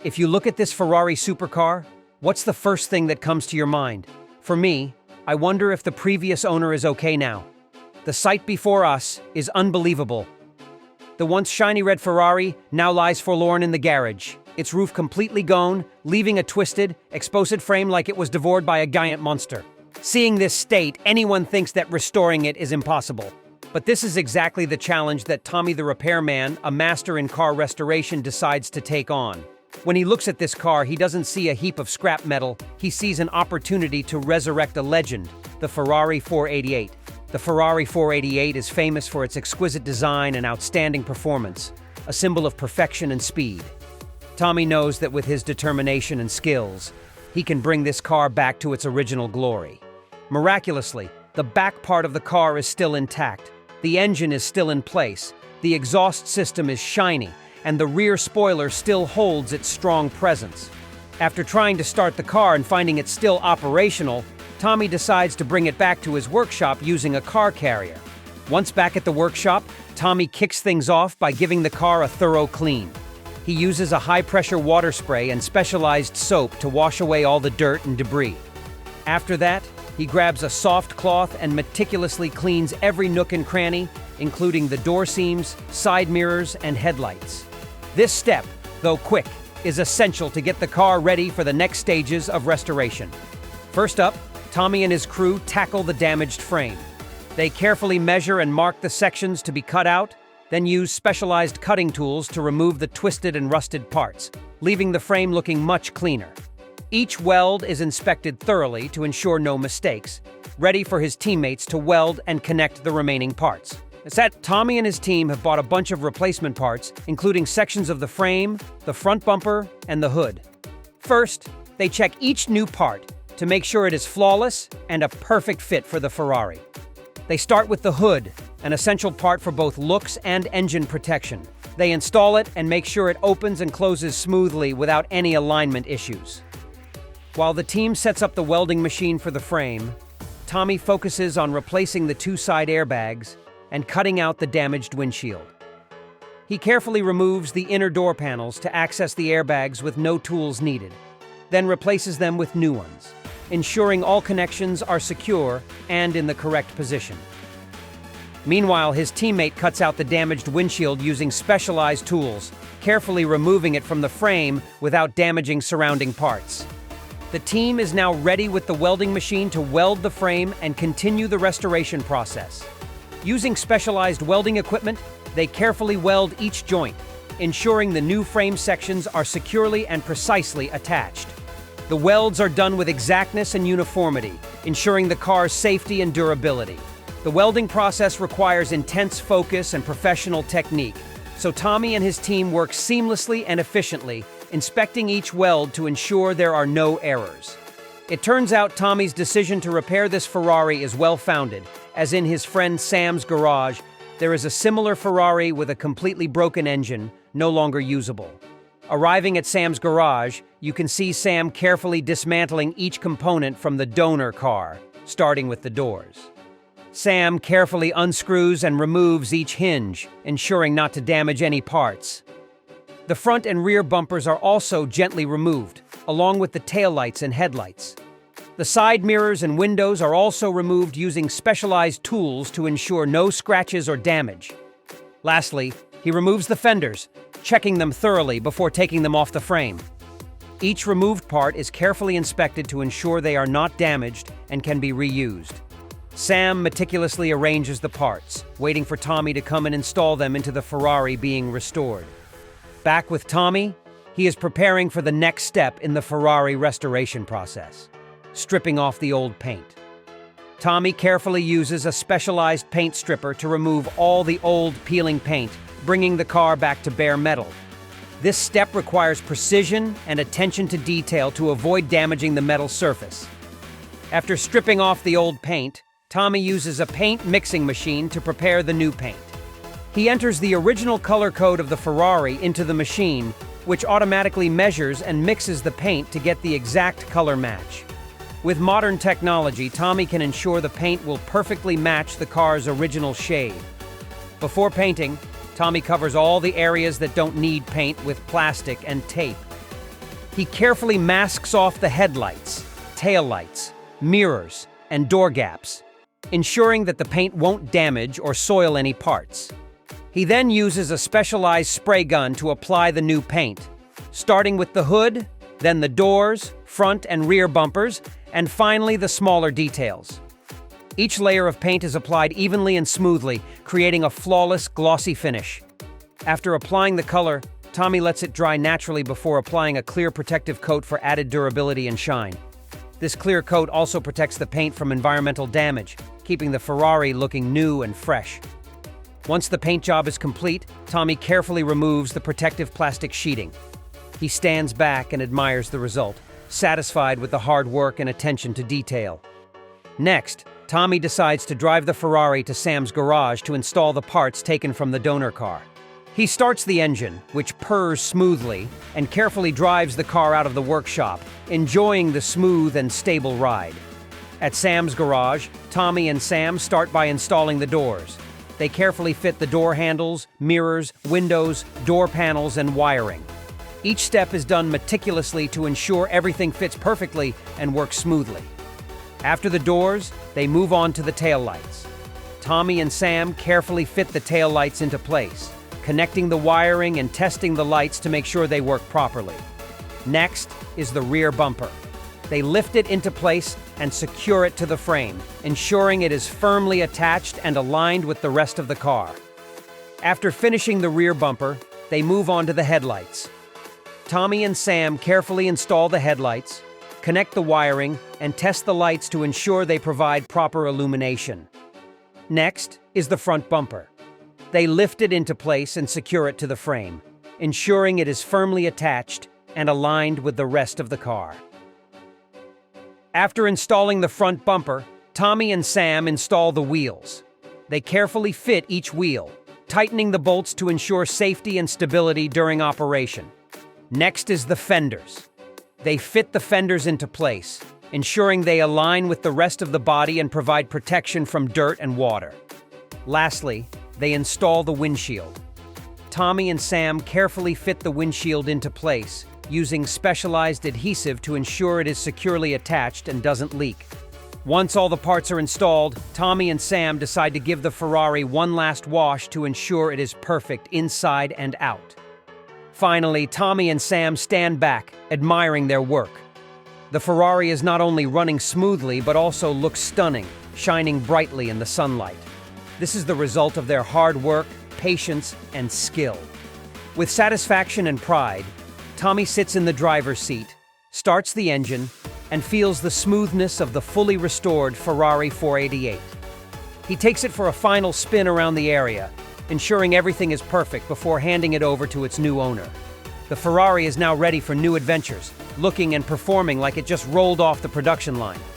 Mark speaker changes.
Speaker 1: If you look at this Ferrari supercar, what's the first thing that comes to your mind? For me, I wonder if the previous owner is okay now. The sight before us is unbelievable. The once shiny red Ferrari now lies forlorn in the garage, its roof completely gone, leaving a twisted, exposed frame like it was devoured by a giant monster. Seeing this state, anyone thinks that restoring it is impossible. But this is exactly the challenge that Tommy the repairman, a master in car restoration, decides to take on. When he looks at this car, he doesn't see a heap of scrap metal, he sees an opportunity to resurrect a legend, the Ferrari 488. The Ferrari 488 is famous for its exquisite design and outstanding performance, a symbol of perfection and speed. Tommy knows that with his determination and skills, he can bring this car back to its original glory. Miraculously, the back part of the car is still intact, the engine is still in place, the exhaust system is shiny, and the rear spoiler still holds its strong presence. After trying to start the car and finding it still operational, Tommy decides to bring it back to his workshop using a car carrier. Once back at the workshop, Tommy kicks things off by giving the car a thorough clean. He uses a high-pressure water spray and specialized soap to wash away all the dirt and debris. After that, he grabs a soft cloth and meticulously cleans every nook and cranny, including the door seams, side mirrors, and headlights. This step, though quick, is essential to get the car ready for the next stages of restoration. First up, Tommy and his crew tackle the damaged frame. They carefully measure and mark the sections to be cut out, then use specialized cutting tools to remove the twisted and rusted parts, leaving the frame looking much cleaner. Each weld is inspected thoroughly to ensure no mistakes, ready for his teammates to weld and connect the remaining parts. Tommy and his team have bought a bunch of replacement parts, including sections of the frame, the front bumper, and the hood. First, they check each new part to make sure it is flawless and a perfect fit for the Ferrari. They start with the hood, an essential part for both looks and engine protection. They install it and make sure it opens and closes smoothly without any alignment issues. While the team sets up the welding machine for the frame, Tommy focuses on replacing the two side airbags and cutting out the damaged windshield. He carefully removes the inner door panels to access the airbags with no tools needed, then replaces them with new ones, ensuring all connections are secure and in the correct position. Meanwhile, his teammate cuts out the damaged windshield using specialized tools, carefully removing it from the frame without damaging surrounding parts. The team is now ready with the welding machine to weld the frame and continue the restoration process. Using specialized welding equipment, they carefully weld each joint, ensuring the new frame sections are securely and precisely attached. The welds are done with exactness and uniformity, ensuring the car's safety and durability. The welding process requires intense focus and professional technique, so Tommy and his team work seamlessly and efficiently, inspecting each weld to ensure there are no errors. It turns out Tommy's decision to repair this Ferrari is well-founded, as in his friend Sam's garage, there is a similar Ferrari with a completely broken engine, no longer usable. Arriving at Sam's garage, you can see Sam carefully dismantling each component from the donor car, starting with the doors. Sam carefully unscrews and removes each hinge, ensuring not to damage any parts. The front and rear bumpers are also gently removed, along with the taillights and headlights. The side mirrors and windows are also removed using specialized tools to ensure no scratches or damage. Lastly, he removes the fenders, checking them thoroughly before taking them off the frame. Each removed part is carefully inspected to ensure they are not damaged and can be reused. Sam meticulously arranges the parts, waiting for Tommy to come and install them into the Ferrari being restored. Back with Tommy, he is preparing for the next step in the Ferrari restoration process, stripping off the old paint. Tommy carefully uses a specialized paint stripper to remove all the old peeling paint, bringing the car back to bare metal. This step requires precision and attention to detail to avoid damaging the metal surface. After stripping off the old paint, Tommy uses a paint mixing machine to prepare the new paint. He enters the original color code of the Ferrari into the machine, which automatically measures and mixes the paint to get the exact color match. With modern technology, Tommy can ensure the paint will perfectly match the car's original shade. Before painting, Tommy covers all the areas that don't need paint with plastic and tape. He carefully masks off the headlights, taillights, mirrors, and door gaps, ensuring that the paint won't damage or soil any parts. He then uses a specialized spray gun to apply the new paint, starting with the hood, then the doors, front and rear bumpers, and finally the smaller details. Each layer of paint is applied evenly and smoothly, creating a flawless, glossy finish. After applying the color, Tommy lets it dry naturally before applying a clear protective coat for added durability and shine. This clear coat also protects the paint from environmental damage, keeping the Ferrari looking new and fresh. Once the paint job is complete, Tommy carefully removes the protective plastic sheeting. He stands back and admires the result, satisfied with the hard work and attention to detail. Next, Tommy decides to drive the Ferrari to Sam's garage to install the parts taken from the donor car. He starts the engine, which purrs smoothly, and carefully drives the car out of the workshop, enjoying the smooth and stable ride. At Sam's garage, Tommy and Sam start by installing the doors. They carefully fit the door handles, mirrors, windows, door panels, and wiring. Each step is done meticulously to ensure everything fits perfectly and works smoothly. After the doors, they move on to the taillights. Tommy and Sam carefully fit the taillights into place, connecting the wiring and testing the lights to make sure they work properly. Next is the rear bumper. They lift it into place and secure it to the frame, ensuring it is firmly attached and aligned with the rest of the car. After finishing the rear bumper, they move on to the headlights. Tommy and Sam carefully install the headlights, connect the wiring, and test the lights to ensure they provide proper illumination. Next is the front bumper. They lift it into place and secure it to the frame, ensuring it is firmly attached and aligned with the rest of the car. After installing the front bumper, Tommy and Sam install the wheels. They carefully fit each wheel, tightening the bolts to ensure safety and stability during operation. Next is the fenders. They fit the fenders into place, ensuring they align with the rest of the body and provide protection from dirt and water. Lastly, they install the windshield. Tommy and Sam carefully fit the windshield into place, using specialized adhesive to ensure it is securely attached and doesn't leak. Once all the parts are installed, Tommy and Sam decide to give the Ferrari one last wash to ensure it is perfect inside and out. Finally, Tommy and Sam stand back, admiring their work. The Ferrari is not only running smoothly, but also looks stunning, shining brightly in the sunlight. This is the result of their hard work, patience, and skill. With satisfaction and pride, Tommy sits in the driver's seat, starts the engine, and feels the smoothness of the fully restored Ferrari 488. He takes it for a final spin around the area, ensuring everything is perfect before handing it over to its new owner. The Ferrari is now ready for new adventures, looking and performing like it just rolled off the production line.